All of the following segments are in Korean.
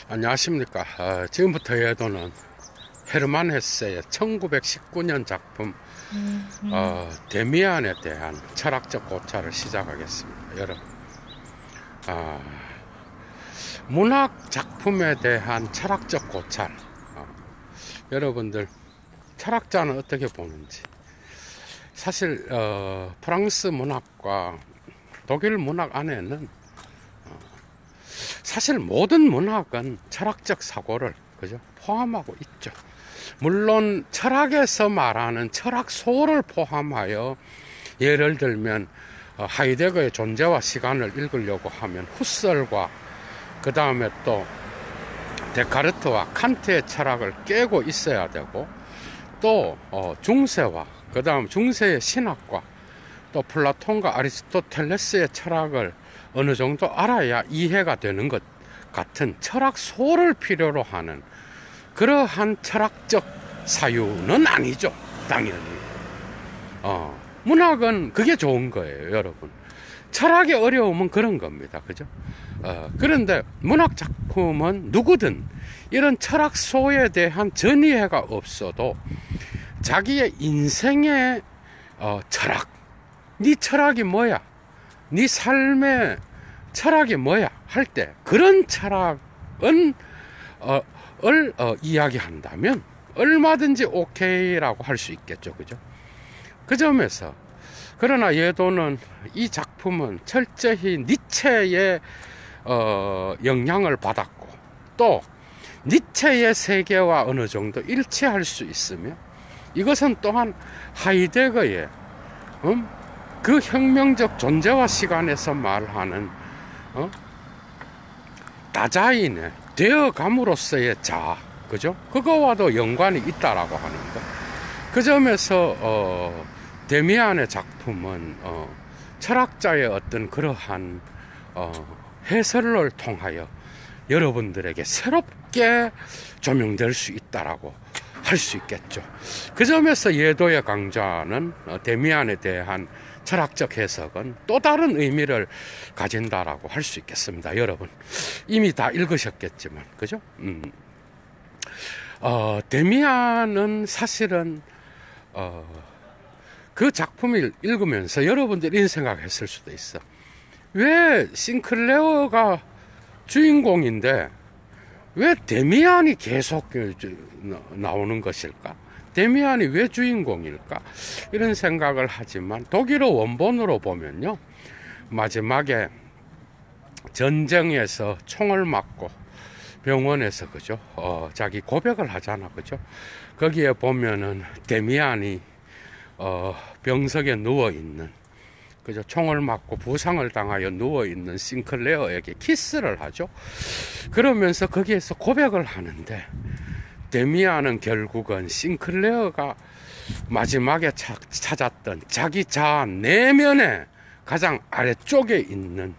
안녕하십니까. 지금부터 해도는 헤르만 헤세의 1919년 작품 데미안에 대한 철학적 고찰을 시작하겠습니다. 여러분, 문학 작품에 대한 철학적 고찰, 여러분들 철학자는 어떻게 보는지. 사실 프랑스 문학과 독일 문학 안에는 사실 모든 문학은 철학적 사고를 그죠? 포함하고 있죠. 물론 철학에서 말하는 철학 소를 포함하여, 예를 들면 하이데거의 존재와 시간을 읽으려고 하면 후설과 그 다음에 또 데카르트와 칸트의 철학을 깨고 있어야 되고, 또 중세와 그 다음 중세의 신학과 또 플라톤과 아리스토텔레스의 철학을 어느 정도 알아야 이해가 되는 것 같은 철학 소를 필요로 하는 그러한 철학적 사유는 아니죠. 당연히 문학은 그게 좋은 거예요. 여러분, 철학의 어려움은 그런 겁니다. 그죠? 그런데 문학 작품은 누구든 이런 철학 소에 대한 전이해가 없어도 자기의 인생의 철학, 네 철학이 뭐야, 네 삶의 철학이 뭐야 할 때 그런 철학은 이야기한다면 얼마든지 오케이라고 할 수 있겠죠. 그죠? 그 점에서, 그러나 예도는 이 작품은 철저히 니체의 영향을 받았고, 또 니체의 세계와 어느 정도 일치할 수 있으며, 이것은 또한 하이데거의 그 혁명적 존재와 시간에서 말하는 다자인의 되어감으로써의 자아, 그죠? 그거와도 연관이 있다라고 하는 거. 그 점에서 데미안의 작품은 철학자의 어떤 그러한 해설을 통하여 여러분들에게 새롭게 조명될 수 있다라고 할 수 있겠죠. 그 점에서 예도의 강좌는 데미안에 대한 철학적 해석은 또 다른 의미를 가진다라고 할 수 있겠습니다. 여러분 이미 다 읽으셨겠지만, 그죠? 데미안은 사실은 그 작품을 읽으면서 여러분들이 이런 생각했을 수도 있어. 왜 싱클레어가 주인공인데 왜 데미안이 계속 나오는 것일까? 데미안이 왜 주인공일까? 이런 생각을 하지만, 독일어 원본으로 보면요, 마지막에 전쟁에서 총을 맞고 병원에서, 그죠? 자기 고백을 하잖아. 그죠? 거기에 보면은 데미안이 병석에 누워있는, 그죠? 총을 맞고 부상을 당하여 누워있는 싱클레어에게 키스를 하죠. 그러면서 거기에서 고백을 하는데, 데미안은 결국은 싱클레어가 마지막에 찾았던 자기 자아 내면의 가장 아래쪽에 있는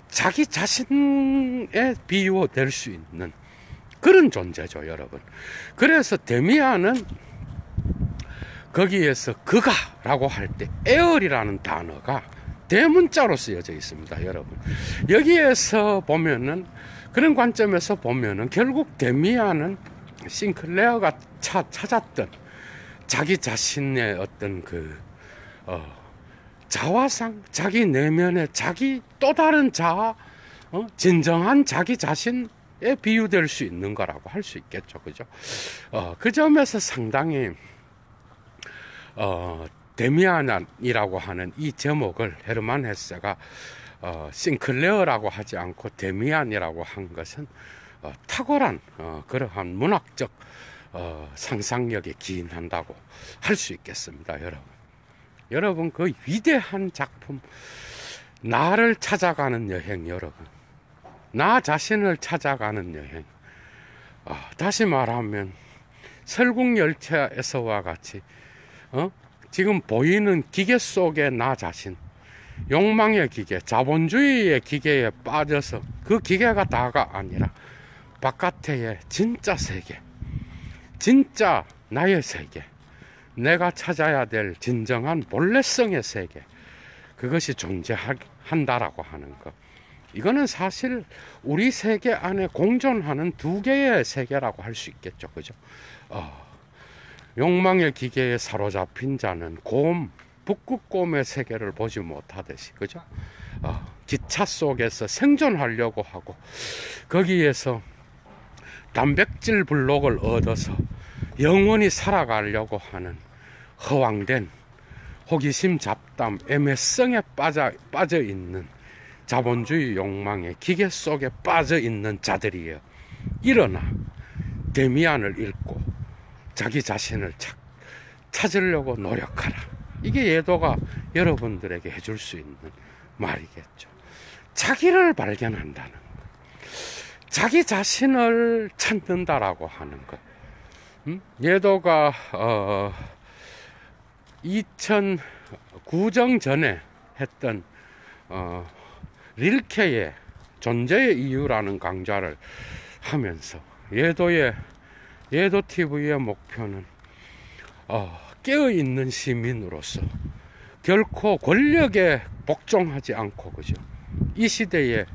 자기 자신에 비유될 수 있는 그런 존재죠, 여러분. 그래서 데미안은 거기에서 그가 라고 할 때 에얼이라는 단어가 대문자로 쓰여져 있습니다. 여러분, 여기에서 보면은, 그런 관점에서 보면은 결국 데미안은 싱클레어가 찾았던 자기 자신의 어떤 그 자화상, 자기 내면의 자기 또 다른 자아, 진정한 자기 자신에 비유될 수 있는 거라고 할 수 있겠죠. 그죠? 그 점에서 상당히 데미안이라고 하는 이 제목을 헤르만 헤세가 싱클레어라고 하지 않고 데미안이라고 한 것은 탁월한 그러한 문학적 상상력에 기인한다고 할 수 있겠습니다. 여러분 그 위대한 작품, 나를 찾아가는 여행, 여러분, 나 자신을 찾아가는 여행, 다시 말하면 설국열차에서와 같이 지금 보이는 기계 속의 나 자신, 욕망의 기계, 자본주의의 기계에 빠져서 그 기계가 다가 아니라 바깥의 진짜 세계, 진짜 나의 세계, 내가 찾아야 될 진정한 본래성의 세계, 그것이 존재한다라고 하는 것. 이거는 사실 우리 세계 안에 공존하는 두 개의 세계라고 할 수 있겠죠. 그죠? 욕망의 기계에 사로잡힌 자는 북극곰의 세계를 보지 못하듯이, 그죠? 기차 속에서 생존하려고 하고, 거기에서 단백질 블록을 얻어서 영원히 살아가려고 하는 허황된 호기심, 잡담, 애매성에 빠져 있는 자본주의 욕망의 기계 속에 빠져 있는 자들이에요. 일어나 데미안을 읽고 자기 자신을 찾으려고 노력하라. 이게 예도가 여러분들에게 해줄 수 있는 말이겠죠. 자기를 발견한다는 것, 자기 자신을 찾는다라고 하는 것. 예도가 2009정 전에 했던 릴케의 존재의 이유라는 강좌를 하면서 예도 TV의 목표는 깨어있는 시민으로서 결코 권력에 복종하지 않고, 그죠? 이 시대에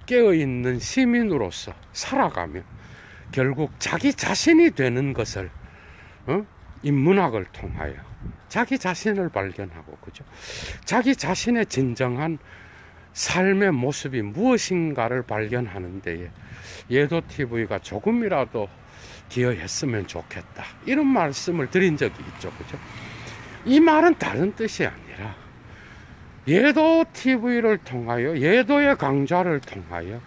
깨어있는 시민으로서 살아가며 결국 자기 자신이 되는 것을 인문학을 통하여 자기 자신을 발견하고, 그죠? 자기 자신의 진정한 삶의 모습이 무엇인가를 발견하는 데에 예도 TV가 조금이라도 기여했으면 좋겠다, 이런 말씀을 드린 적이 있죠. 그죠? 이 말은 다른 뜻이 아니라 예도 TV를 통하여, 예도의 강좌를 통하여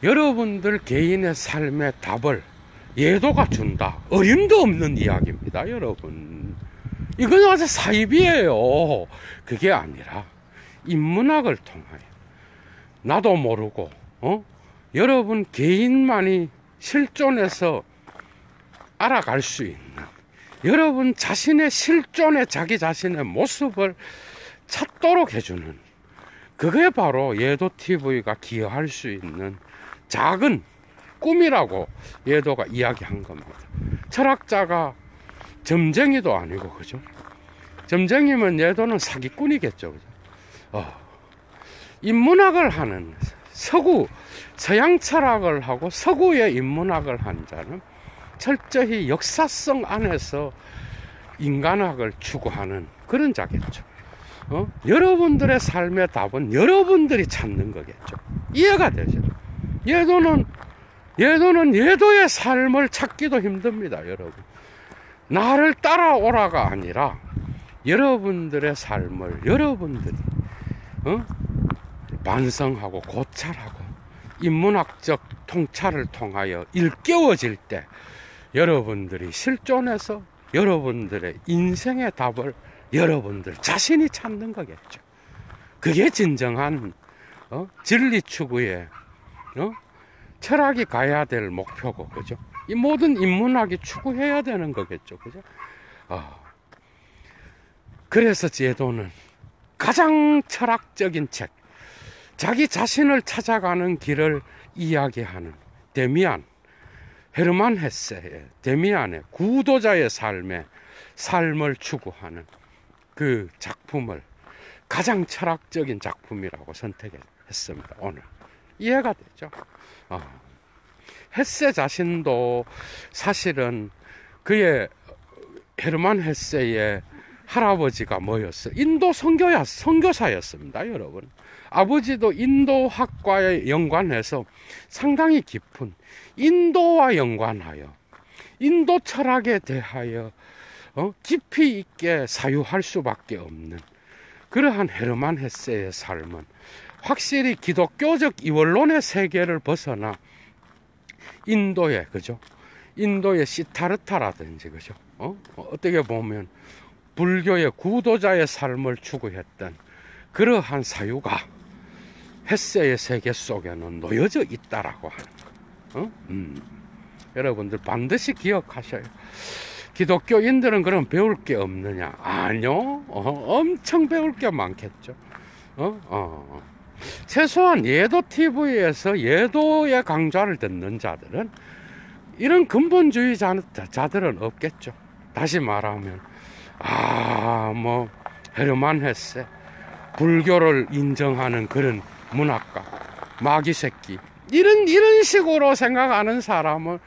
여러분들 개인의 삶의 답을 예도가 준다. 어림도 없는 이야기입니다, 여러분. 이건 아주 사입이에요. 그게 아니라 인문학을 통하여 나도 모르고 여러분 개인만이 실존해서 알아갈 수 있는, 여러분 자신의 실존의 자기 자신의 모습을 찾도록 해주는, 그게 바로 예도 TV가 기여할 수 있는 작은 꿈이라고 예도가 이야기한 겁니다. 철학자가 점쟁이도 아니고, 그죠? 점쟁이면 예도는 사기꾼이겠죠. 그죠? 인문학을 하는 서양 철학을 하고 서구의 인문학을 한 자는 철저히 역사성 안에서 인간학을 추구하는 그런 자겠죠. 여러분들의 삶의 답은 여러분들이 찾는 거겠죠. 이해가 되죠? 예도는 예도의 삶을 찾기도 힘듭니다, 여러분. 나를 따라오라가 아니라 여러분들의 삶을 여러분들이 반성하고 고찰하고 인문학적 통찰을 통하여 일깨워질 때 여러분들이 실존해서 여러분들의 인생의 답을 여러분들 자신이 찾는 거겠죠. 그게 진정한 진리 추구의 철학이 가야 될 목표고, 그죠? 이 모든 인문학이 추구해야 되는 거겠죠, 그죠? 그래서 예도는 가장 철학적인 책, 자기 자신을 찾아가는 길을 이야기하는 헤르만 헤세의 데미안의 구도자의 삶을 추구하는 그 작품을 가장 철학적인 작품이라고 선택했습니다, 오늘. 이해가 되죠? 헤세 자신도 사실은 헤르만 헤세의 할아버지가 뭐였어요? 인도 선교사였습니다, 여러분. 아버지도 인도학과에 연관해서 상당히 깊은, 인도와 연관하여 인도 철학에 대하여 깊이 있게 사유할 수밖에 없는 그러한 헤르만 헤세의 삶은 확실히 기독교적 이원론의 세계를 벗어나 인도의, 그죠? 인도의 시타르타라든지, 그죠? 어떻게 보면 불교의 구도자의 삶을 추구했던 그러한 사유가 헤세의 세계 속에는 놓여져 있다라고 하는 거. 여러분들 반드시 기억하셔요. 기독교인들은 그럼 배울 게 없느냐? 아니요. 엄청 배울 게 많겠죠. 최소한 예도 TV에서 예도의 강좌를 듣는 자들은 이런 근본주의자들은 없겠죠. 다시 말하면 헤르만 헤세, 불교를 인정하는 그런 문학가, 마귀 새끼, 이런 식으로 생각하는 사람은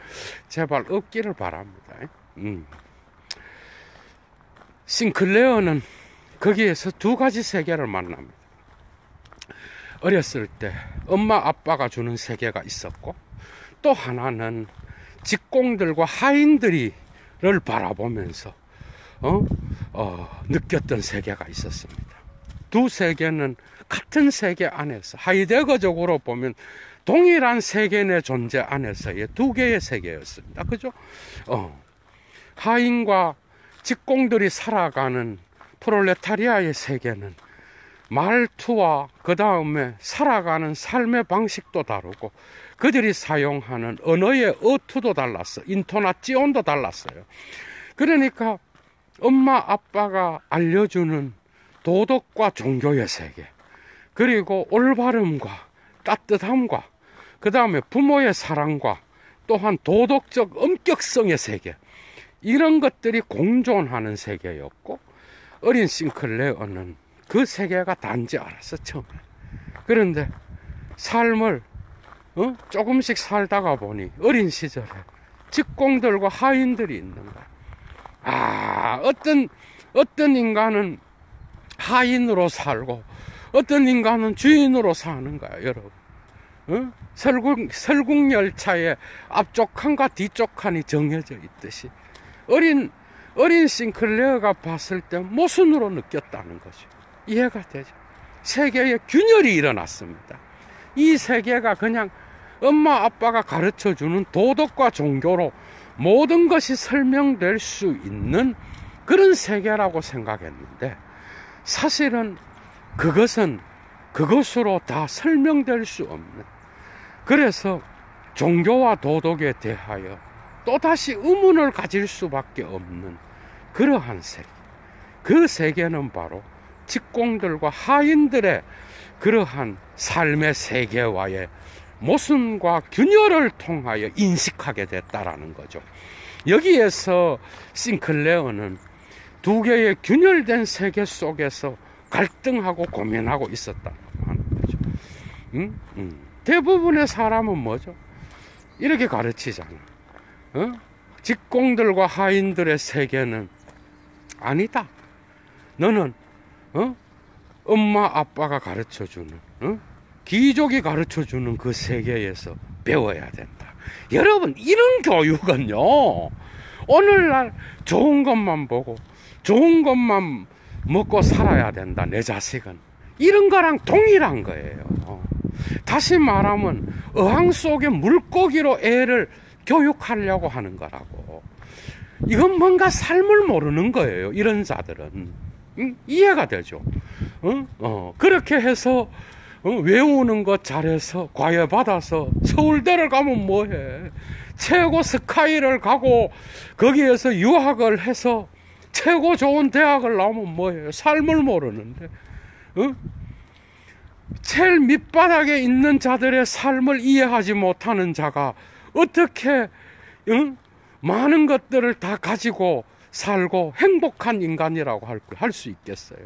제발 없기를 바랍니다. 싱클레어는 거기에서 두 가지 세계를 만납니다. 어렸을 때 엄마 아빠가 주는 세계가 있었고, 또 하나는 직공들과 하인들이를 바라보면서 느꼈던 세계가 있었습니다. 두 세계는 같은 세계 안에서, 하이데거적으로 보면 동일한 세계 내 존재 안에서의 두 개의 세계였습니다. 그죠? 하인과 직공들이 살아가는 프롤레타리아의 세계는 말투와 그 다음에 살아가는 삶의 방식도 다르고, 그들이 사용하는 언어의 어투도 달랐어. 인토나치온도 달랐어요. 그러니까 엄마 아빠가 알려주는 도덕과 종교의 세계, 그리고 올바름과 따뜻함과 그 다음에 부모의 사랑과 또한 도덕적 엄격성의 세계, 이런 것들이 공존하는 세계였고, 어린 싱클레어는 그 세계가 단지 알았어, 처음에. 그런데 삶을 조금씩 살다가 보니 어린 시절에 직공들과 하인들이 있는 거야. 어떤 인간은 하인으로 살고 어떤 인간은 주인으로 사는 거야, 여러분. 설국열차의 앞쪽 칸과 뒤쪽 칸이 정해져 있듯이 어린 싱클레어가 봤을 때 모순으로 느꼈다는 거죠. 이해가 되죠? 세계의 균열이 일어났습니다. 이 세계가 그냥 엄마 아빠가 가르쳐주는 도덕과 종교로 모든 것이 설명될 수 있는 그런 세계라고 생각했는데, 사실은 그것은 그것으로 다 설명될 수 없는, 그래서 종교와 도덕에 대하여 또다시 의문을 가질 수밖에 없는 그러한 세계, 그 세계는 바로 직공들과 하인들의 그러한 삶의 세계와의 모순과 균열을 통하여 인식하게 됐다라는 거죠. 여기에서 싱클레어는 두 개의 균열된 세계 속에서 갈등하고 고민하고 있었다는 거죠. 대부분의 사람은 뭐죠? 이렇게 가르치잖아. 직공들과 하인들의 세계는 아니다. 너는 엄마 아빠가 가르쳐주는, 귀족이 가르쳐주는 그 세계에서 배워야 된다. 여러분, 이런 교육은요, 오늘날 좋은 것만 보고 좋은 것만 먹고 살아야 된다, 내 자식은. 이런 거랑 동일한 거예요. 다시 말하면 어항 속의 물고기로 애를 교육하려고 하는 거라고. 이건 뭔가 삶을 모르는 거예요, 이런 자들은. 이해가 되죠? 그렇게 해서 외우는 것 잘해서 과외 받아서 서울대를 가면 뭐해? 최고 스카이를 가고 거기에서 유학을 해서 최고 좋은 대학을 나오면 뭐해요? 삶을 모르는데, 제일 밑바닥에 있는 자들의 삶을 이해하지 못하는 자가 어떻게 많은 것들을 다 가지고 살고 행복한 인간이라고 할 수 있겠어요?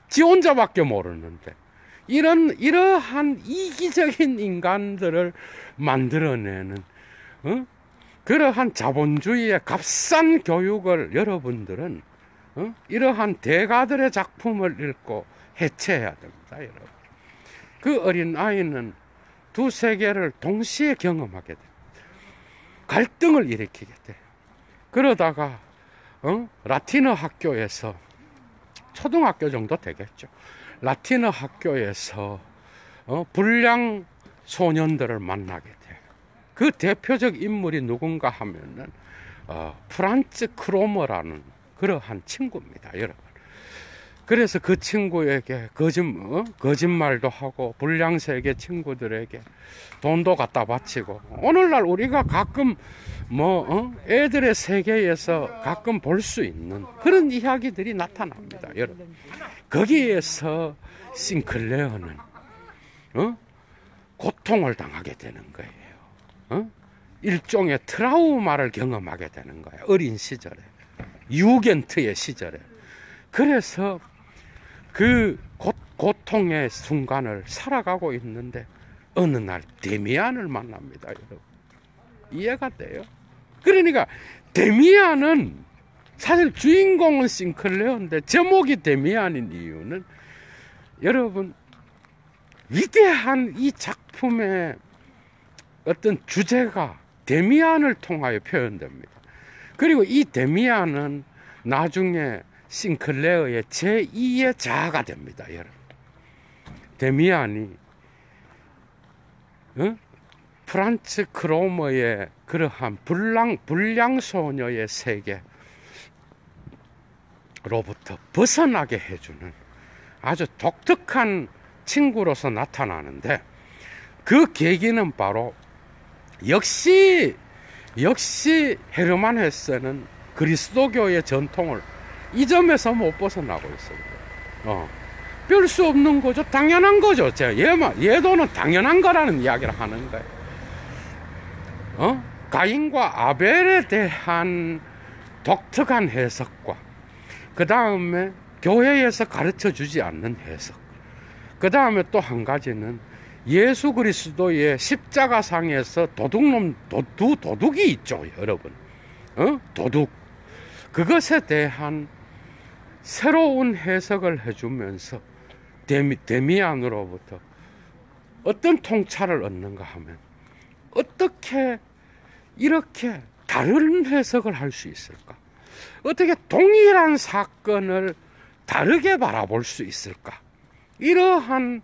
지 혼자밖에 모르는데. 이러한 이기적인 인간들을 만들어내는 그러한 자본주의의 값싼 교육을 여러분들은 이러한 대가들의 작품을 읽고 해체해야 됩니다, 여러분. 그 어린 아이는 두 세계를 동시에 경험하게 됩니다. 갈등을 일으키게 돼요. 그러다가 라틴어 학교에서, 초등학교 정도 되겠죠, 라틴어 학교에서 불량 소년들을 만나게 돼요. 그 대표적 인물이 누군가 하면은 프란츠 크로머라는 그러한 친구입니다, 여러분. 그래서 그 친구에게 거짓말도 하고 불량세계 친구들에게 돈도 갖다 바치고, 오늘날 우리가 가끔 애들의 세계에서 가끔 볼 수 있는 그런 이야기들이 나타납니다, 여러분. 거기에서 싱클레어는 고통을 당하게 되는 거예요. 일종의 트라우마를 경험하게 되는 거예요, 어린 시절에, 유겐트의 시절에. 그래서 그 고통의 순간을 살아가고 있는데 어느 날 데미안을 만납니다, 여러분. 이해가 돼요? 그러니까 데미안은 사실 주인공은 싱클레어인데 제목이 데미안인 이유는 여러분 위대한 이 작품의 어떤 주제가 데미안을 통하여 표현됩니다. 그리고 이 데미안은 나중에 싱클레어의 제2의 자아가 됩니다, 여러분. 데미안이 프란츠 크로머의 그러한 불량소녀의 세계로부터 벗어나게 해주는 아주 독특한 친구로서 나타나는데, 그 계기는 바로 역시 헤르만 헤세는 그리스도교의 전통을 이 점에서 못 벗어나고 있어요. 별 수 없는 거죠. 당연한 거죠. 얘도는 당연한 거라는 이야기를 하는 거예요. 가인과 아벨에 대한 독특한 해석과 그 다음에 교회에서 가르쳐 주지 않는 해석, 그 다음에 또 한 가지는 예수 그리스도의 십자가상에서 도둑이 있죠, 여러분. 도둑. 그것에 대한 새로운 해석을 해주면서 데미안으로부터 어떤 통찰을 얻는가 하면 어떻게 이렇게 다른 해석을 할 수 있을까? 어떻게 동일한 사건을 다르게 바라볼 수 있을까? 이러한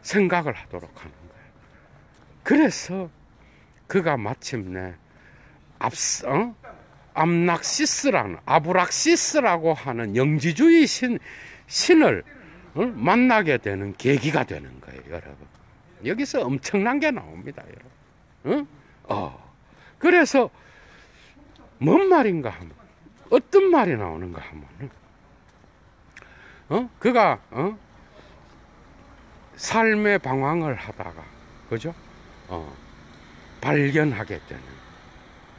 생각을 하도록 하는 거예요. 그래서 그가 마침내 아브락시스라고 하는 영지주의 신을 만나게 되는 계기가 되는 거예요, 여러분. 여기서 엄청난 게 나옵니다, 여러분. 그래서 뭔 말인가 하면, 어떤 말이 나오는가 하면은, 그가 삶의 방황을 하다가, 그죠? 발견하게 되는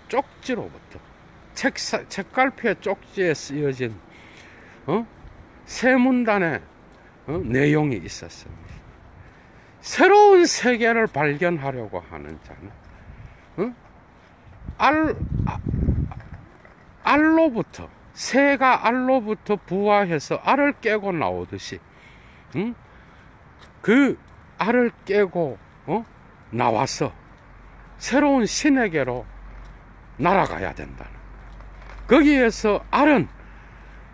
쪽지로부터 책갈피의 쪽지에 쓰여진 세 문단의 내용이 있었습니다. 새로운 세계를 발견하려고 하는 자는 알로부터, 새가 알로부터 부화해서 알을 깨고 나오듯이 그 알을 깨고 나와서 새로운 신에게로 날아가야 된다는, 거기에서 알은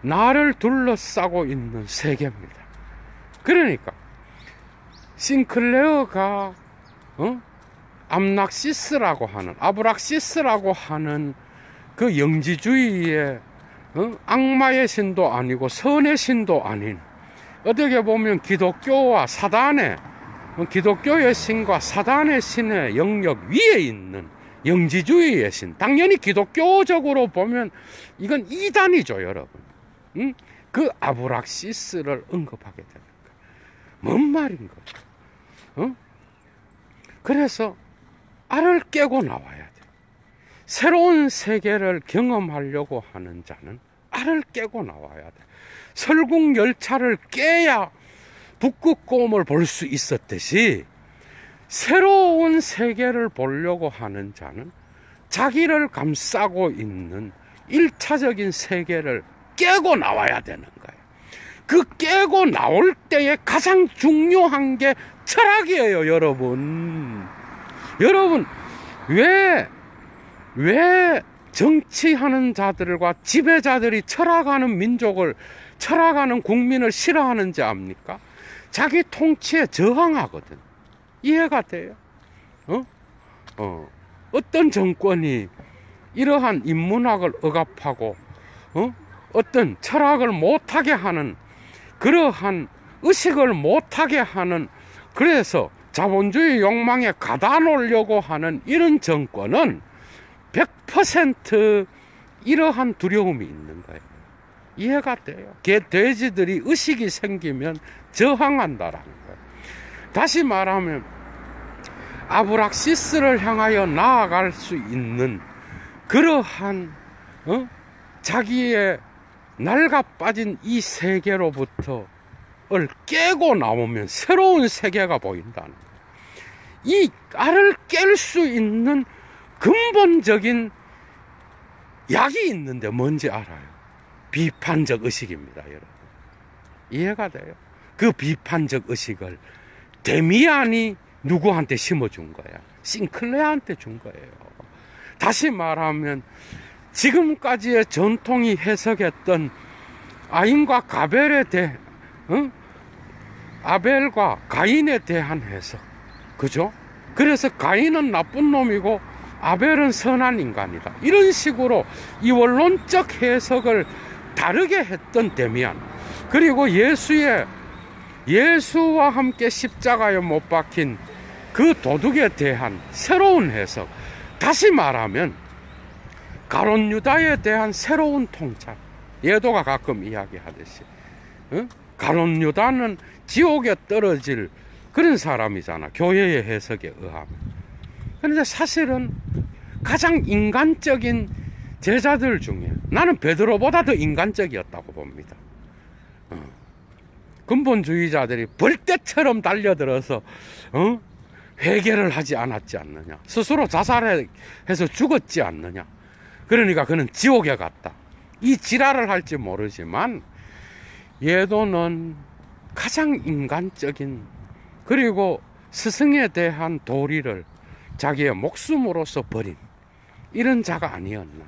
나를 둘러싸고 있는 세계입니다. 그러니까 싱클레어가 아브락시스라고 하는 그 영지주의의 악마의 신도 아니고 선의 신도 아닌, 어떻게 보면 기독교의 신과 사단의 신의 영역 위에 있는 영지주의의 신, 당연히 기독교적으로 보면 이건 이단이죠, 여러분. 그 아브락시스를 언급하게 되는 거예요. 뭔 말인 거죠? 그래서 알을 깨고 나와야 돼. 새로운 세계를 경험하려고 하는 자는 알을 깨고 나와야 돼. 설국 열차를 깨야 북극곰을 볼 수 있었듯이, 새로운 세계를 보려고 하는 자는 자기를 감싸고 있는 1차적인 세계를 깨고 나와야 되는 거예요. 그 깨고 나올 때에 가장 중요한 게 철학이에요, 여러분. 여러분, 왜 정치하는 자들과 지배자들이 철학하는 국민을 싫어하는지 압니까? 자기 통치에 저항하거든. 이해가 돼요? 어떤 정권이 이러한 인문학을 억압하고 어떤 철학을 못하게 하는, 그러한 의식을 못하게 하는, 그래서 자본주의 욕망에 가다 놓으려고 하는 이런 정권은 100% 이러한 두려움이 있는 거예요. 이해가 돼요? 돼지들이 의식이 생기면 저항한다라는 거예요. 다시 말하면 아브락시스를 향하여 나아갈 수 있는 그러한 자기의 낡아 빠진 이 세계로부터 을 깨고 나오면 새로운 세계가 보인다는 거예요. 이 알을 깰 수 있는 근본적인 약이 있는데 뭔지 알아요? 비판적 의식입니다, 여러분. 이해가 돼요? 그 비판적 의식을 데미안이 누구한테 심어준 거야? 싱클레어한테 준 거예요. 다시 말하면 지금까지의 전통이 해석했던 아인과 가벨에 대해 아벨과 가인에 대한 해석, 그죠? 그래서 가인은 나쁜 놈이고 아벨은 선한 인간이다, 이런 식으로 이 원론적 해석을 다르게 했던 데미안, 그리고 예수와 함께 십자가에 못 박힌 그 도둑에 대한 새로운 해석, 다시 말하면 가룟 유다에 대한 새로운 통찰. 예도가 가끔 이야기하듯이 가룟 유다는 지옥에 떨어질 그런 사람이잖아, 교회의 해석에 의하면. 그런데 사실은 가장 인간적인 제자들 중에 나는 베드로보다 더 인간적이었다고 봅니다. 근본주의자들이 벌떼처럼 달려들어서 회개를 하지 않았지 않느냐, 스스로 자살해서 죽었지 않느냐. 그러니까 그는 지옥에 갔다, 이 지랄을 할지 모르지만 예도는 가장 인간적인, 그리고 스승에 대한 도리를 자기의 목숨으로서 버린 이런 자가 아니었나.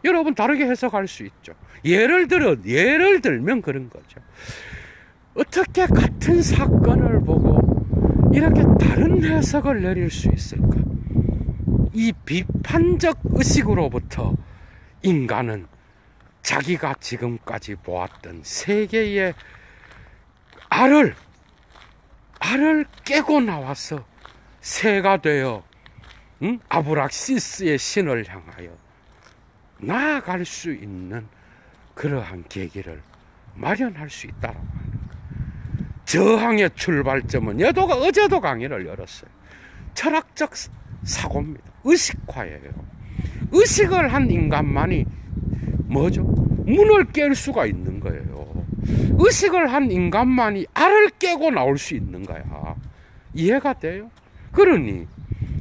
여러분 다르게 해석할 수 있죠. 예를 들면 그런 거죠. 어떻게 같은 사건을 보고 이렇게 다른 해석을 내릴 수 있을까? 이 비판적 의식으로부터 인간은 자기가 지금까지 보았던 세계의 알을 깨고 나와서 새가 되어 아브락시스의 신을 향하여 나아갈 수 있는 그러한 계기를 마련할 수 있다라고 하는 거예요. 저항의 출발점은 예도가 어제도 강의를 열었어요. 철학적 사고입니다. 의식화예요. 의식을 한 인간만이 뭐죠? 문을 깰 수가 있는 거예요. 의식을 한 인간만이 알을 깨고 나올 수 있는 거야. 이해가 돼요? 그러니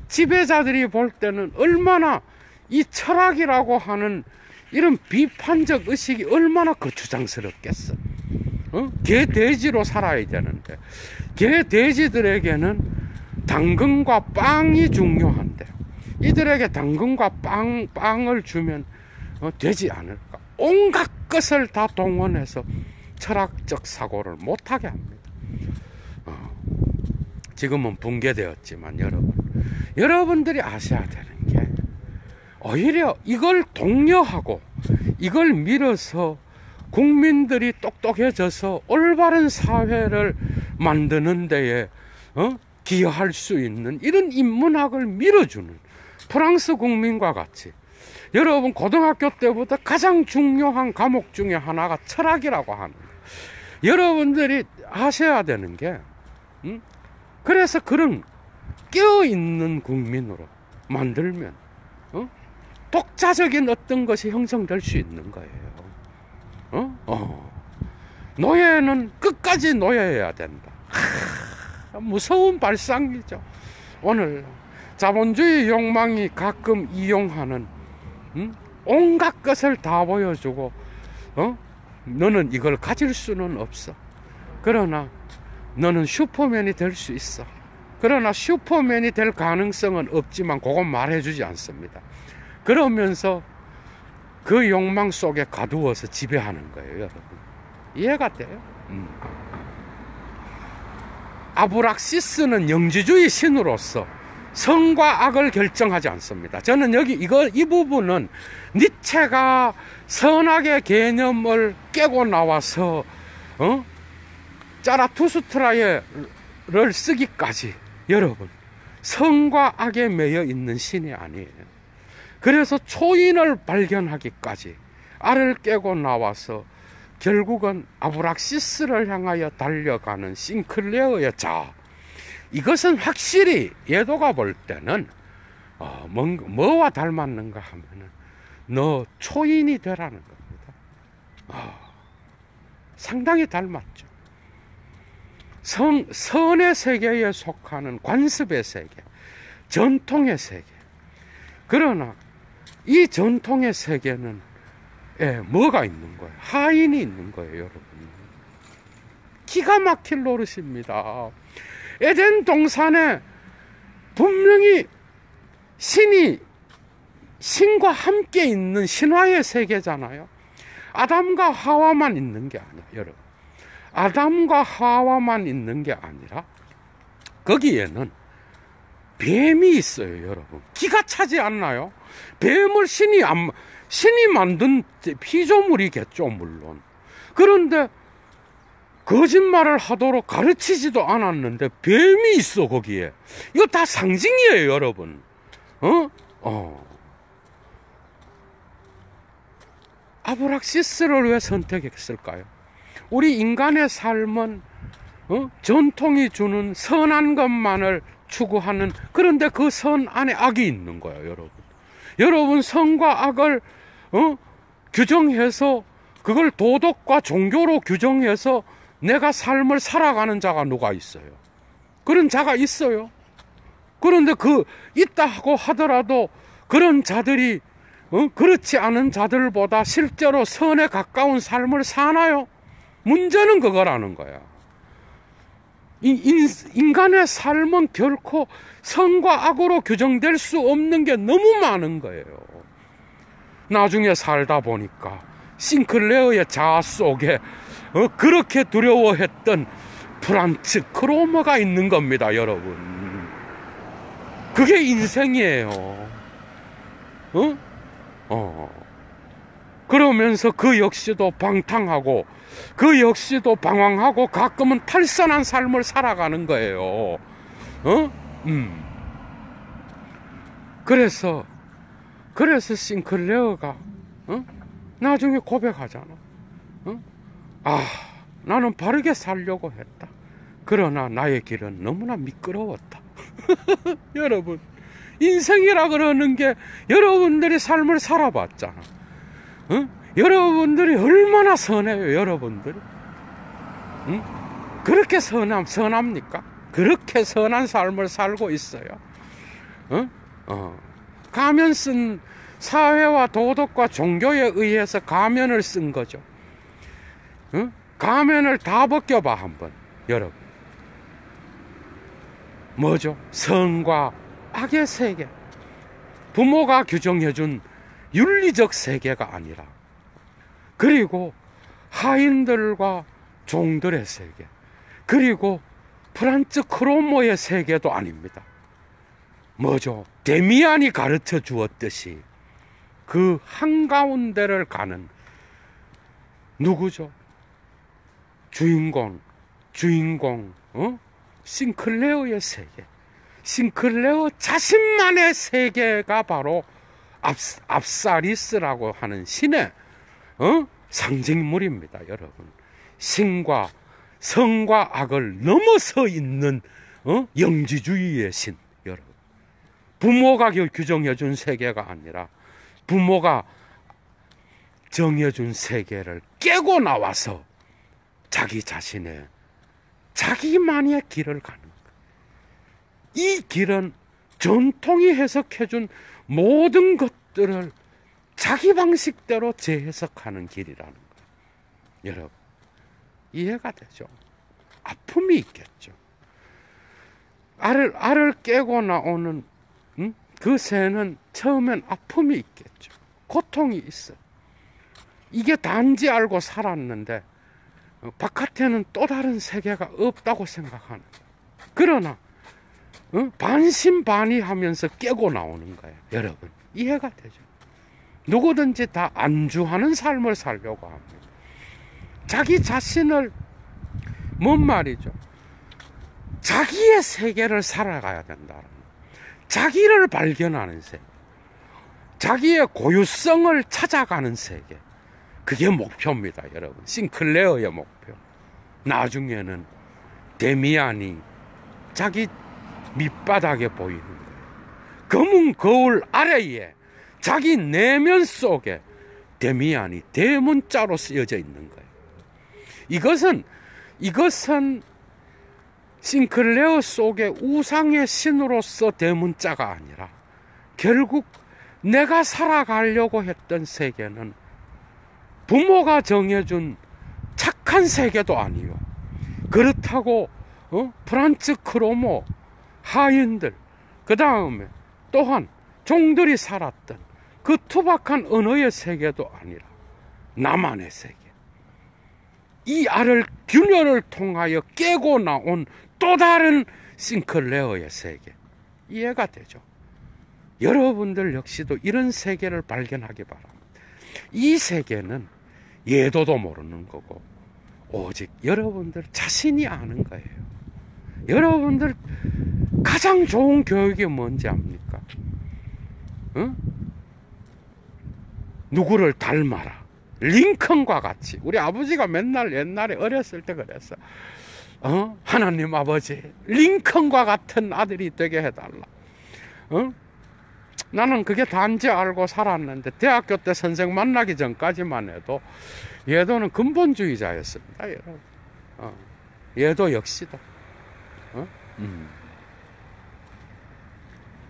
지배자들이 볼 때는 얼마나 이 철학이라고 하는 이런 비판적 의식이 얼마나 거추장스럽겠어. 개 돼지로 살아야 되는데 개 돼지들에게는 당근과 빵이 중요한데 이들에게 당근과 빵을 주면 되지 않을까. 온갖 것을 다 동원해서 철학적 사고를 못하게 합니다. 지금은 붕괴되었지만 여러분들이 아셔야 되는 게, 오히려 이걸 독려하고 이걸 밀어서 국민들이 똑똑해져서 올바른 사회를 만드는 데에 기여할 수 있는 이런 인문학을 밀어주는 프랑스 국민과 같이, 여러분 고등학교 때부터 가장 중요한 과목 중에 하나가 철학이라고 하는 거예요. 여러분들이 하셔야 되는 게 그래서 그런 깨어있는 국민으로 만들면 독자적인 어떤 것이 형성될 수 있는 거예요. 노예는 끝까지 노예해야 된다. 무서운 발상이죠. 오늘 자본주의 욕망이 가끔 이용하는 온갖 것을 다 보여주고 너는 이걸 가질 수는 없어. 그러나 너는 슈퍼맨이 될 수 있어. 그러나 슈퍼맨이 될 가능성은 없지만 그건 말해주지 않습니다. 그러면서 그 욕망 속에 가두어서 지배하는 거예요, 여러분. 이해가 돼요? 아브락시스는 영지주의 신으로서 선과 악을 결정하지 않습니다. 저는 이 부분은 니체가 선악의 개념을 깨고 나와서 자라투스트라를 쓰기까지 여러분 선과 악에 매여 있는 신이 아니에요. 그래서 초인을 발견하기까지 알을 깨고 나와서 결국은 아브락시스를 향하여 달려가는 싱클레어의 자, 이것은 확실히 예도가 볼 때는 뭐와 닮았는가 하면은 너 초인이 되라는 겁니다. 상당히 닮았죠. 선의 세계에 속하는 관습의 세계, 전통의 세계. 그러나 이 전통의 세계는 뭐가 있는 거예요? 하인이 있는 거예요, 여러분. 기가 막힐 노릇입니다. 에덴 동산에 분명히 신과 함께 있는 신화의 세계잖아요. 아담과 하와만 있는 게 아니야, 여러분. 아담과 하와만 있는 게 아니라 거기에는 뱀이 있어요, 여러분. 기가 차지 않나요? 뱀을 신이 만든 피조물이겠죠, 물론. 그런데 거짓말을 하도록 가르치지도 않았는데 뱀이 있어, 거기에. 이거 다 상징이에요, 여러분. 아브락시스를 왜 선택했을까요? 우리 인간의 삶은 전통이 주는 선한 것만을 추구하는, 그런데 그 선 안에 악이 있는 거예요, 여러분. 여러분, 선과 악을 규정해서 그걸 도덕과 종교로 규정해서 내가 삶을 살아가는 자가 누가 있어요? 그런 자가 있어요. 그런데 있다 하고 하더라도 그런 자들이 그렇지 않은 자들보다 실제로 선에 가까운 삶을 사나요? 문제는 그거라는 거야. 인간의 삶은 결코 선과 악으로 규정될 수 없는 게 너무 많은 거예요. 나중에 살다 보니까 싱클레어의 자아 속에 그렇게 두려워했던 프란츠 크로머가 있는 겁니다, 여러분. 그게 인생이에요. 그러면서 그 역시도 방탕하고 그 역시도 방황하고 가끔은 탈선한 삶을 살아가는 거예요. 그래서 싱클레어가 나중에 고백하잖아. 나는 바르게 살려고 했다. 그러나 나의 길은 너무나 미끄러웠다. 여러분, 인생이라 그러는 게 여러분들이 삶을 살아봤잖아. 여러분들이 얼마나 선해요, 여러분들이. 그렇게 선합니까? 그렇게 선한 삶을 살고 있어요. 가면 쓴 사회와 도덕과 종교에 의해서 가면을 쓴 거죠. 가면을 다 벗겨봐, 한번, 여러분. 뭐죠? 선과 악의 세계. 부모가 규정해준 윤리적 세계가 아니라, 그리고 하인들과 종들의 세계, 그리고 프란츠 크로모의 세계도 아닙니다. 뭐죠? 데미안이 가르쳐 주었듯이 그 한가운데를 가는 누구죠? 주인공, 싱클레어의 세계. 싱클레어 자신만의 세계가 바로 압사리스라고 하는 신의 상징물입니다, 여러분. 신과 성과 악을 넘어서 있는 영지주의의 신, 여러분. 부모가 규정해준 세계가 아니라 부모가 정해준 세계를 깨고 나와서 자기 자신의 자기만의 길을 가는 거예요. 이 길은 전통이 해석해준 모든 것들을 자기 방식대로 재해석하는 길이라는 거예요. 여러분, 이해가 되죠? 아픔이 있겠죠. 알을 깨고 나오는 그 새는 처음엔 아픔이 있겠죠. 고통이 있어. 이게 단지 알고 살았는데 바깥에는 또 다른 세계가 없다고 생각하는 거예요. 그러나 반신반의하면서 깨고 나오는 거예요. 여러분, 이해가 되죠? 누구든지 다 안주하는 삶을 살려고 합니다. 자기 자신을, 뭔 말이죠? 자기의 세계를 살아가야 된다. 자기를 발견하는 세계, 자기의 고유성을 찾아가는 세계, 그게 목표입니다, 여러분. 싱클레어의 목표. 나중에는 데미안이 자기 밑바닥에 보이는 거예요. 검은 거울 아래에 자기 내면 속에 데미안이 대문자로 쓰여져 있는 거예요. 이것은 싱클레어 속의 우상의 신으로서 대문자가 아니라 결국 내가 살아가려고 했던 세계는 부모가 정해준 착한 세계도 아니요. 그렇다고 프란츠 크로모, 하인들, 그 다음에 또한 종들이 살았던 그 투박한 언어의 세계도 아니라 나만의 세계. 이 알을 균열을 통하여 깨고 나온 또 다른 싱클레어의 세계. 이해가 되죠? 여러분들 역시도 이런 세계를 발견하기 바랍니다. 이 세계는 예도도 모르는 거고 오직 여러분들 자신이 아는 거예요. 여러분들 가장 좋은 교육이 뭔지 압니까? 누구를 닮아라. 링컨과 같이. 우리 아버지가 맨날 옛날에 어렸을 때 그랬어. 하나님 아버지, 링컨과 같은 아들이 되게 해달라. 나는 그게 단지 알고 살았는데 대학교 때 선생 만나기 전까지만 해도 예도는 근본주의자였습니다. 여러분. 예도 역시도.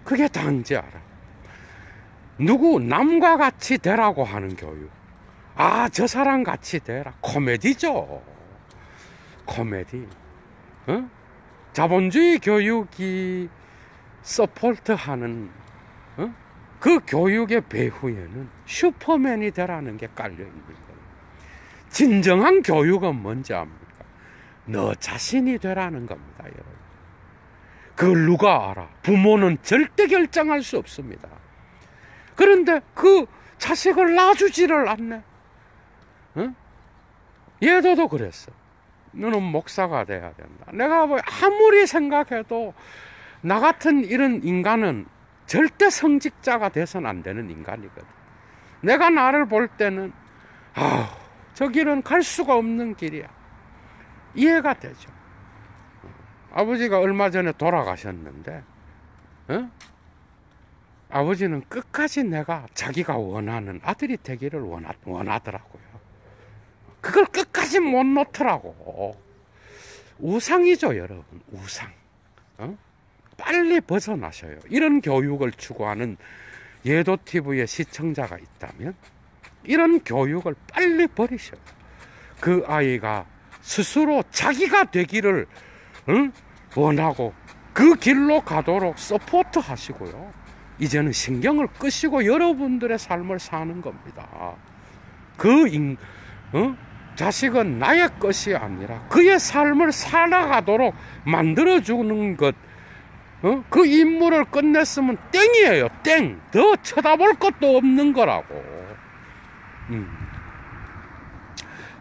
그게 단지 알아. 누구 남과 같이 되라고 하는 교육. 아, 저 사람 같이 되라. 코미디죠. 코미디. 자본주의 교육이 서포트하는 그 교육의 배후에는 슈퍼맨이 되라는 게 깔려 있는 거예요. 진정한 교육은 뭔지 압니까? 너 자신이 되라는 겁니다, 여러분. 그걸 누가 알아? 부모는 절대 결정할 수 없습니다. 그런데 그 자식을 놔주지를 않네. 예도도 그랬어. 너는 목사가 돼야 된다. 내가 뭐 아무리 생각해도 나 같은 이런 인간은 절대 성직자가 돼서는 안 되는 인간이거든. 내가 나를 볼 때는 저 길은 갈 수가 없는 길이야. 이해가 되죠. 아버지가 얼마 전에 돌아가셨는데 아버지는 끝까지 내가 자기가 원하는 아들이 되기를 원하더라고요. 그걸 끝까지 못 놓더라고. 우상이죠, 여러분. 우상. 빨리 벗어나셔요. 이런 교육을 추구하는 예도TV의 시청자가 있다면 이런 교육을 빨리 버리셔요. 그 아이가 스스로 자기가 되기를 원하고 그 길로 가도록 서포트 하시고요. 이제는 신경을 끄시고 여러분들의 삶을 사는 겁니다. 자식은 나의 것이 아니라 그의 삶을 살아가도록 만들어주는 것. 그 임무를 끝냈으면 땡이에요. 땡. 더 쳐다볼 것도 없는 거라고.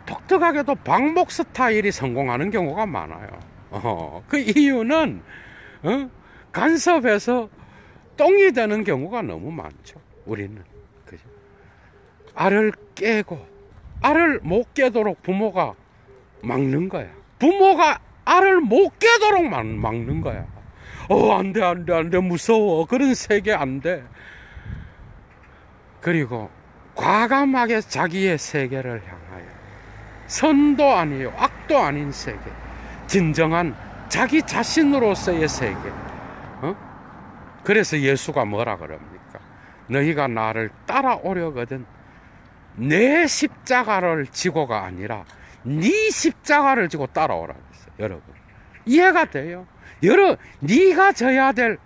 독특하게도 방목 스타일이 성공하는 경우가 많아요. 그 이유는 간섭해서 똥이 되는 경우가 너무 많죠. 우리는. 그죠? 알을 깨고 알을 못 깨도록 부모가 막는 거야. 부모가 알을 못 깨도록 막는 거야. 안 돼, 무서워. 그런 세계 안 돼. 그리고 과감하게 자기의 세계를 향하여 선도 아니요 악도 아닌 세계, 진정한 자기 자신으로서의 세계. 그래서 예수가 뭐라 그럽니까? 너희가 나를 따라오려거든 내 십자가를 지고가 아니라 네 십자가를 지고 따라오라 그랬어요. 여러분, 이해가 돼요? 네가 져야 될,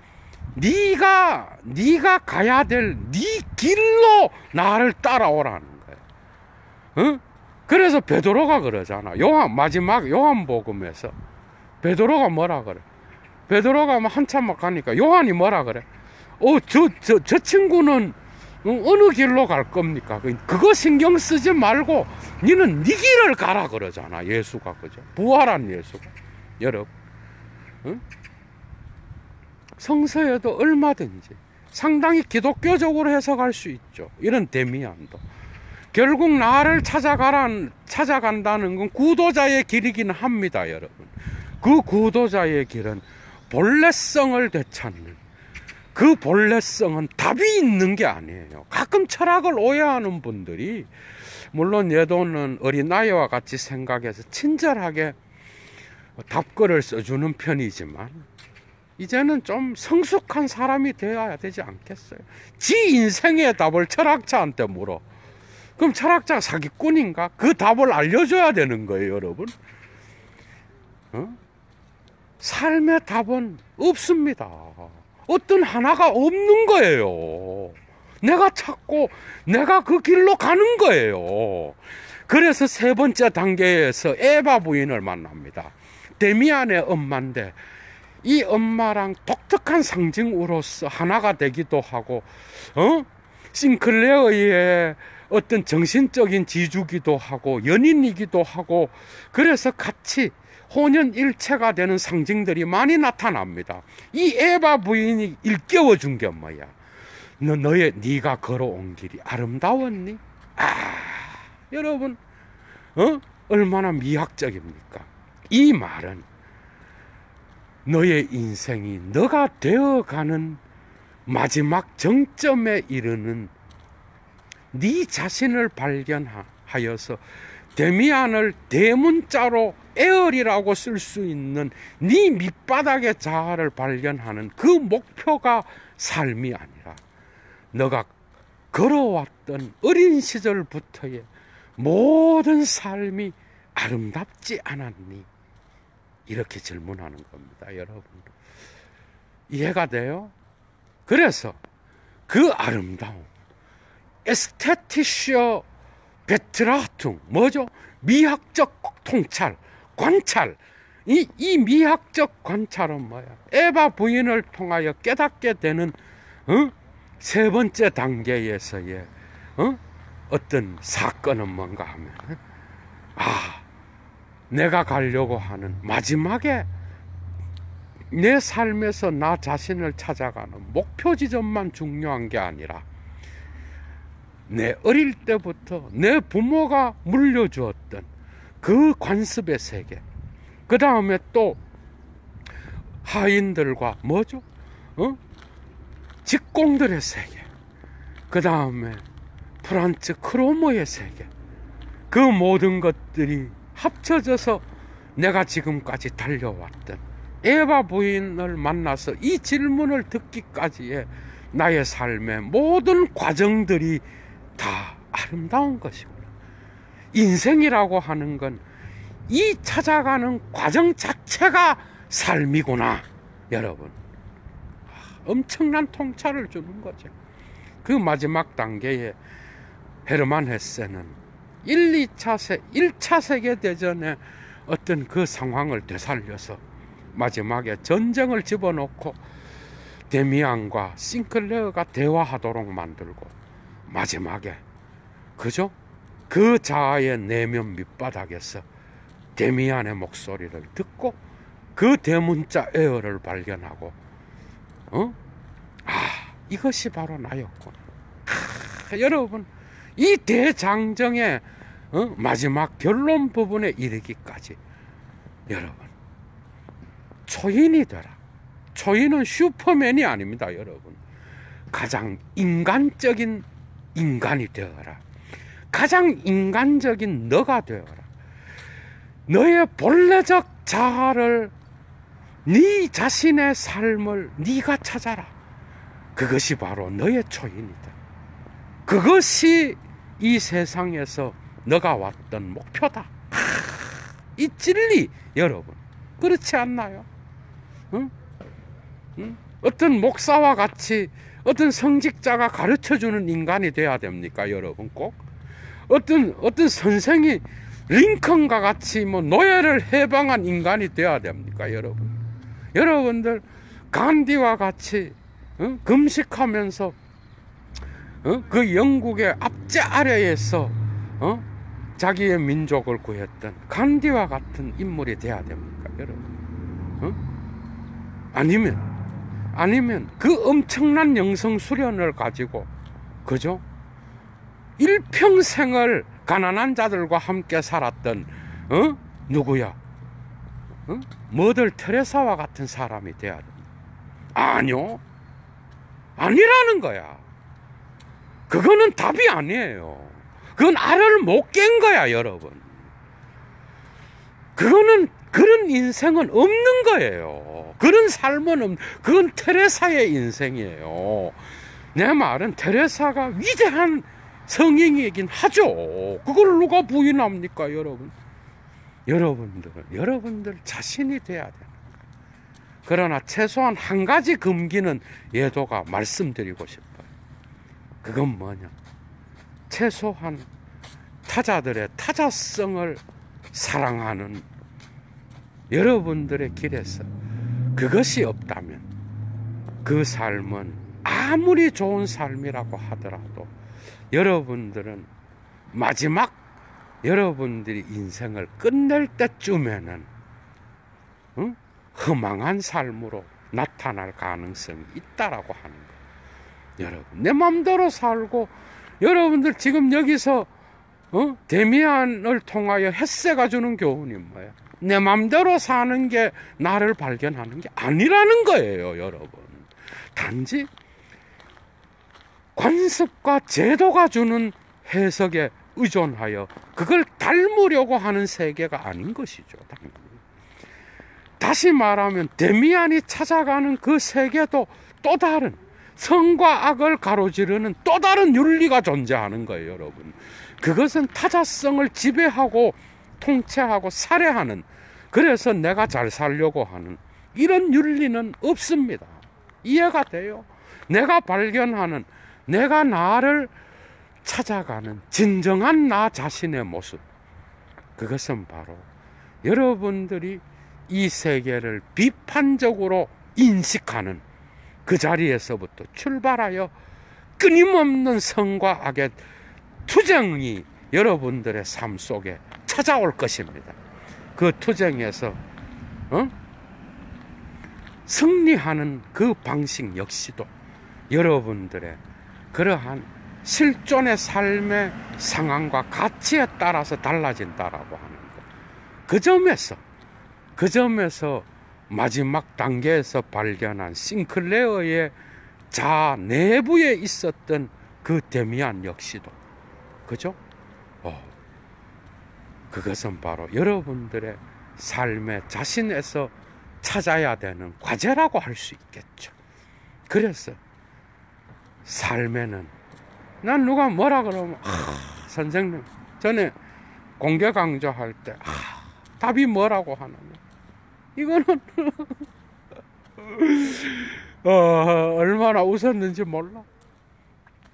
네가 가야 될 네 길로 나를 따라오라는 거예요. 그래서 베드로가 그러잖아. 마지막 요한복음에서 베드로가 뭐라 그래? 베드로가 한참 막 가니까 요한이 뭐라 그래? 저 친구는 어느 길로 갈 겁니까? 그거 신경 쓰지 말고 니는 네 길을 가라 그러잖아. 예수가. 그죠? 부활한 예수가. 여러분, 성서에도 얼마든지 상당히 기독교적으로 해석할 수 있죠. 이런 데미안도. 결국 나를 찾아간다는 건 구도자의 길이긴 합니다, 여러분. 그 구도자의 길은 본래성을 되찾는 그 본래성은 답이 있는 게 아니에요. 가끔 철학을 오해하는 분들이, 물론 예도는 어린아이와 같이 생각해서 친절하게 답글을 써주는 편이지만, 이제는 좀 성숙한 사람이 되어야 되지 않겠어요? 지 인생의 답을 철학자한테 물어. 그럼 철학자가 사기꾼인가? 그 답을 알려줘야 되는 거예요, 여러분. 삶의 답은 없습니다. 어떤 하나가 없는 거예요. 내가 찾고 내가 그 길로 가는 거예요. 그래서 세 번째 단계에서 에바 부인을 만납니다. 데미안의 엄마인데, 이 엄마랑 독특한 상징으로서 하나가 되기도 하고, 싱클레어의 어떤 정신적인 지주기도 하고, 연인이기도 하고, 그래서 같이 혼연일체가 되는 상징들이 많이 나타납니다. 이 에바 부인이 일깨워 준 게 뭐야? 네가 걸어온 길이 아름다웠니? 여러분, 얼마나 미학적입니까? 이 말은 너의 인생이 너가 되어가는 마지막 정점에 이르는 네 자신을 발견하여서 데미안을 대문자로 에어리라고 쓸 수 있는 네 밑바닥의 자아를 발견하는 그 목표가 삶이 아니라 너가 걸어왔던 어린 시절부터의 모든 삶이 아름답지 않았니? 이렇게 질문하는 겁니다, 여러분. 이해가 돼요? 그래서 그 아름다움, 에스테티시어 베트라툼, 뭐죠? 미학적 통찰, 관찰. 이 미학적 관찰은 뭐야? 에바 부인을 통하여 깨닫게 되는 세 번째 단계에서의 어떤 사건은 뭔가 하면, 내가 가려고 하는 마지막에 내 삶에서 나 자신을 찾아가는 목표 지점만 중요한 게 아니라, 내 어릴 때부터 내 부모가 물려주었던 그 관습의 세계, 그 다음에 또 하인들과 뭐죠? 직공들의 세계, 그 다음에 프란츠 크로머의 세계, 그 모든 것들이 합쳐져서 내가 지금까지 달려왔던 에바 부인을 만나서 이 질문을 듣기까지의 나의 삶의 모든 과정들이 다 아름다운 것이구나. 인생이라고 하는 건 이 찾아가는 과정 자체가 삶이구나, 여러분. 엄청난 통찰을 주는 거죠. 그 마지막 단계에 헤르만 헤세는 1차 세계대전의 어떤 그 상황을 되살려서 마지막에 전쟁을 집어넣고 데미안과 싱클레어가 대화하도록 만들고, 마지막에 그죠? 그 자아의 내면 밑바닥에서 데미안의 목소리를 듣고 그 대문자 에어를 발견하고, 이것이 바로 나였구나. 여러분, 이 대장정의 마지막 결론 부분에 이르기까지 여러분, 초인이 되라. 초인은 슈퍼맨이 아닙니다, 여러분. 가장 인간적인 인간이 되어라. 가장 인간적인 너가 되어라. 너의 본래적 자아를, 네 자신의 삶을 네가 찾아라. 그것이 바로 너의 초인이다. 그것이 이 세상에서 너가 왔던 목표다. 이 진리, 여러분, 그렇지 않나요? 어떤 목사와 같이 어떤 성직자가 가르쳐주는 인간이 돼야 됩니까, 여러분? 꼭 어떤 선생이 링컨과 같이 뭐 노예를 해방한 인간이 돼야 됩니까, 여러분? 여러분들 간디와 같이 금식하면서 그 영국의 압제 아래에서 자기의 민족을 구했던 간디와 같은 인물이 돼야 됩니까, 여러분? 아니면 그 엄청난 영성 수련을 가지고, 그죠? 일평생을 가난한 자들과 함께 살았던 누구야? 머들 테레사와 같은 사람이 돼야 됩니다. 아니요. 아니라는 거야. 그거는 답이 아니에요. 그건 알을 못 깬 거야, 여러분. 그거는, 그런 인생은 없는 거예요. 그런 삶은 없는, 그건 테레사의 인생이에요. 내 말은 테레사가 위대한 성인이긴 하죠. 그걸 누가 부인합니까, 여러분? 여러분들 자신이 돼야 돼요. 그러나 최소한 한 가지 금기는 예도가 말씀드리고 싶어요. 그건 뭐냐? 최소한 타자들의 타자성을 사랑하는 여러분들의 길에서 그것이 없다면 그 삶은 아무리 좋은 삶이라고 하더라도 여러분들은 마지막 여러분들이 인생을 끝낼 때쯤에는 허망한 삶으로 나타날 가능성이 있다라고 하는 거예요. 여러분, 내 마음대로 살고 여러분들 지금 여기서 데미안을 통하여 햇새가 주는 교훈이 뭐예요? 내 마음대로 사는 게 나를 발견하는 게 아니라는 거예요, 여러분. 단지 관습과 제도가 주는 해석에 의존하여 그걸 닮으려고 하는 세계가 아닌 것이죠, 당연히. 다시 말하면 데미안이 찾아가는 그 세계도 또 다른 선과 악을 가로지르는 또 다른 윤리가 존재하는 거예요, 여러분. 그것은 타자성을 지배하고 통치하고 살해하는, 그래서 내가 잘 살려고 하는 이런 윤리는 없습니다. 이해가 돼요? 내가 발견하는, 내가 나를 찾아가는 진정한 나 자신의 모습, 그것은 바로 여러분들이 이 세계를 비판적으로 인식하는 그 자리에서부터 출발하여 끊임없는 선과 악의 투쟁이 여러분들의 삶 속에 찾아올 것입니다. 그 투쟁에서 승리하는 그 방식 역시도 여러분들의 그러한 실존의 삶의 상황과 가치에 따라서 달라진다라고 하는 것. 그 점에서 마지막 단계에서 발견한 싱클레어의 자아 내부에 있었던 그 데미안 역시도, 그죠? 그것은 바로 여러분들의 삶의 자신에서 찾아야 되는 과제라고 할 수 있겠죠. 그래서 삶에는, 난 누가 뭐라 그러면 선생님 전에 공개 강좌할 때 답이 뭐라고 하느냐, 이거는 얼마나 웃었는지 몰라.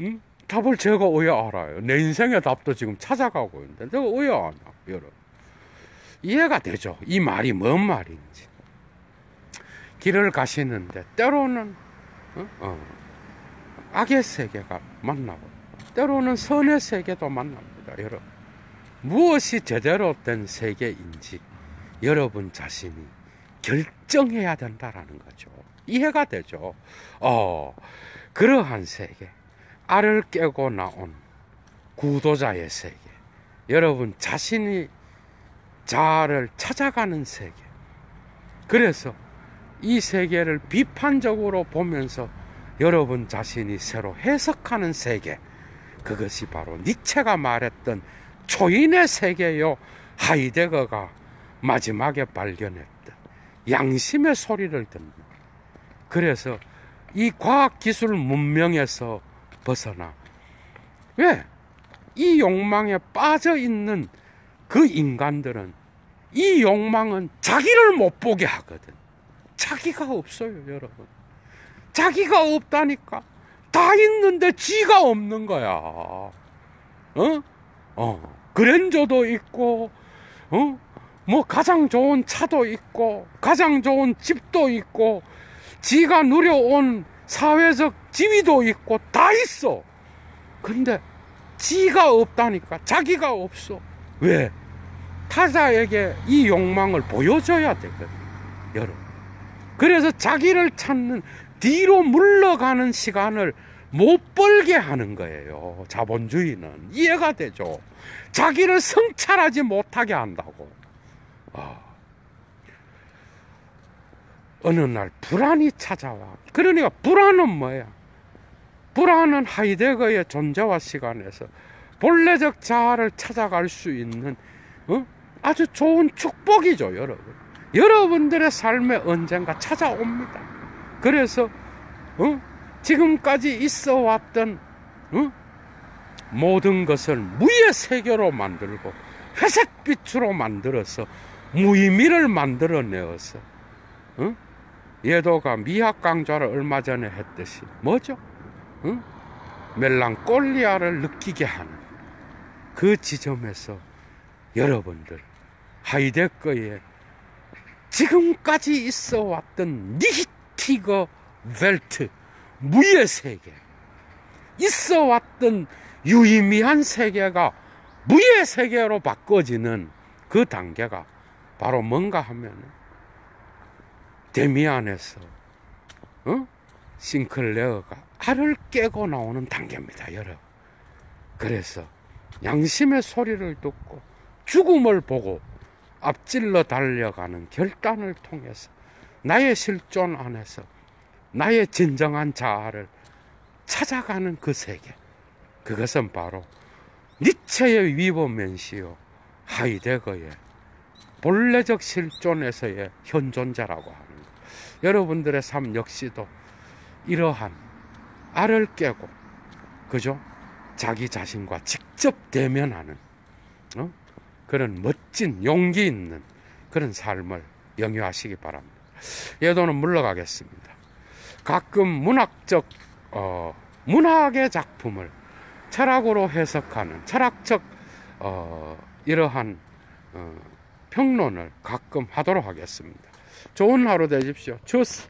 응? 답을 제가 왜 알아요? 내 인생의 답도 지금 찾아가고 있는데 내가 왜 아냐, 여러분. 이해가 되죠? 이 말이 뭔 말인지. 길을 가시는데 때로는 악의 세계가 만나고 때로는 선의 세계도 만납니다, 여러분. 무엇이 제대로 된 세계인지 여러분 자신이 결정해야 된다라는 거죠. 이해가 되죠? 그러한 세계, 알을 깨고 나온 구도자의 세계, 여러분 자신이 자아를 찾아가는 세계. 그래서 이 세계를 비판적으로 보면서 여러분 자신이 새로 해석하는 세계, 그것이 바로 니체가 말했던 초인의 세계요, 하이데거가 마지막에 발견했던 양심의 소리를 듣는. 그래서 이 과학기술 문명에서 벗어나, 왜? 이 욕망에 빠져있는 그 인간들은 이 욕망은 자기를 못 보게 하거든. 자기가 없어요, 여러분. 자기가 없다니까. 다 있는데 지가 없는 거야. 그랜저도 있고, 뭐 가장 좋은 차도 있고, 가장 좋은 집도 있고, 지가 누려온 사회적 지위도 있고, 다 있어. 근데 지가 없다니까. 자기가 없어. 왜? 타자에게 이 욕망을 보여줘야 되거든, 여러분. 그래서 자기를 찾는, 뒤로 물러가는 시간을 못 벌게 하는 거예요, 자본주의는. 이해가 되죠? 자기를 성찰하지 못하게 한다고. 어느 날 불안이 찾아와. 그러니까 불안은 뭐야? 불안한 하이데거의 존재와 시간에서 본래적 자아를 찾아갈 수 있는 아주 좋은 축복이죠, 여러분. 여러분들의 삶에 언젠가 찾아옵니다. 그래서 지금까지 있어 왔던 모든 것을 무의 세계로 만들고 회색빛으로 만들어서 무의미를 만들어내어서 예도가 미학 강좌를 얼마 전에 했듯이 뭐죠? 멜랑콜리아를 느끼게 하는 그 지점에서 여러분들 하이데거의 지금까지 있어 왔던 니히티거 벨트 무의 세계, 있어 왔던 유의미한 세계가 무의 세계로 바꿔지는 그 단계가 바로 뭔가 하면 데미안에서 싱클레어가 알을 깨고 나오는 단계입니다, 여러분. 그래서 양심의 소리를 듣고 죽음을 보고 앞질러 달려가는 결단을 통해서 나의 실존 안에서 나의 진정한 자아를 찾아가는 그 세계, 그것은 바로 니체의 위버맨시요 하이데거의 본래적 실존에서의 현존자라고 하는 것. 여러분들의 삶 역시도 이러한 알을 깨고 그죠? 자기 자신과 직접 대면하는 그런 멋진 용기 있는 그런 삶을 영유하시기 바랍니다. 예도는 물러가겠습니다. 가끔 문학의 작품을 철학으로 해석하는 철학적 이러한 평론을 가끔 하도록 하겠습니다. 좋은 하루 되십시오. 주스.